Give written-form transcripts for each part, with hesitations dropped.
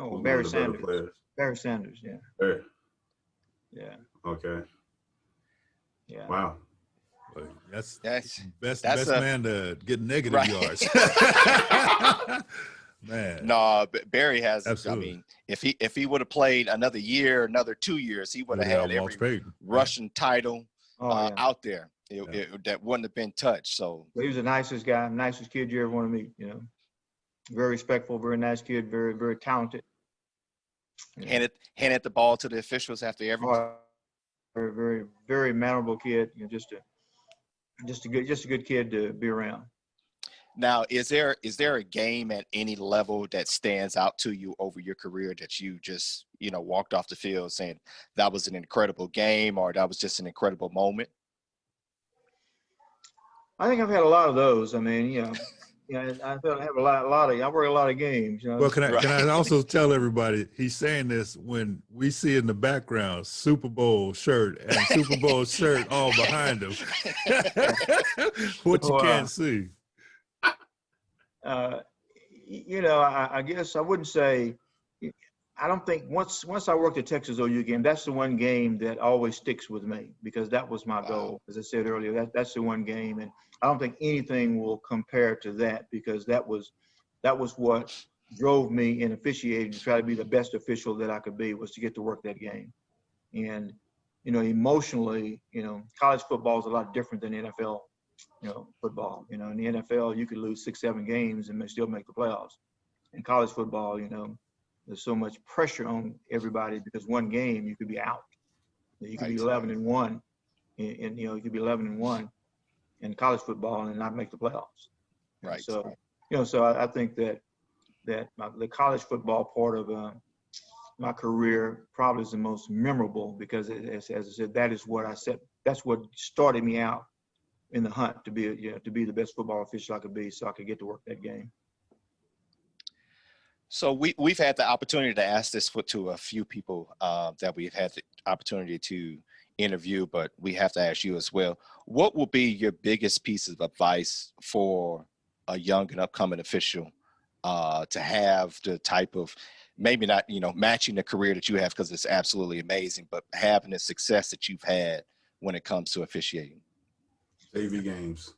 No, Who's one Barry of the better Sanders. players? Barry Sanders, yeah. Barry. Yeah. Okay. Yeah. Wow. Well, that's That's best a man to get negative right. yards. Man, No, Barry has. I absolutely. mean, if he would have played another year, another 2 years, he would have had Walks every Payton, Russian title Oh, yeah. out there. That wouldn't have been touched. So He was the nicest guy, nicest kid you ever want to meet, you know. Very respectful, very nice kid, very, very talented. handed the ball to the officials after every. Oh, very, very, very mannerable kid. You know, just a good kid to be around. Now, is there a game at any level that stands out to you over your career that you just walked off the field saying that was an incredible game or that was just an incredible moment? I think I've had a lot of those. I mean, I feel I have I work a lot of games. You know. Well, can Right. I also tell everybody he's saying this when we see in the background Super Bowl shirt and Super Bowl shirt all behind him. What you can't see. I guess I wouldn't say. I don't think once I worked at Texas OU game, that's the one game that always sticks with me because that was my goal. As I said earlier, that's the one game, and I don't think anything will compare to that because that was what drove me in officiating to try to be the best official that I could be was to get to work that game. And emotionally, college football is a lot different than NFL, football. In the NFL, you could lose 6-7 games and still make the playoffs. In college football, there's so much pressure on everybody because one game you could be out. You could be 11-1, and you could be 11-1 in college football and not make the playoffs. Right. So, so I think that the college football part of my career probably is the most memorable because, as I said, that's what started me out in the hunt to be the best football official I could be, so I could get to work that game. So we've had the opportunity to ask this to a few people that we've had the opportunity to interview, but we have to ask you as well. What will be your biggest piece of advice for a young and upcoming official to have the type of, maybe not, matching the career that you have because it's absolutely amazing, but having the success that you've had when it comes to officiating? AV games.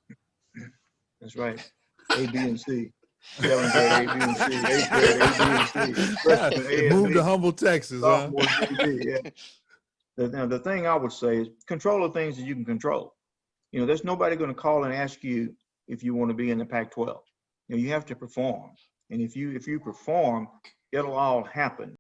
That's right. A, B, and C. 7th grade, A, B, and C. 8th grade, A, B, and C. Freshman, A, and Move B. to Humble, Texas, Sophomore, A, B, yeah. The thing I would say is control the things that you can control. There's nobody going to call and ask you if you want to be in the Pac-12. You have to perform. And if you perform, it'll all happen.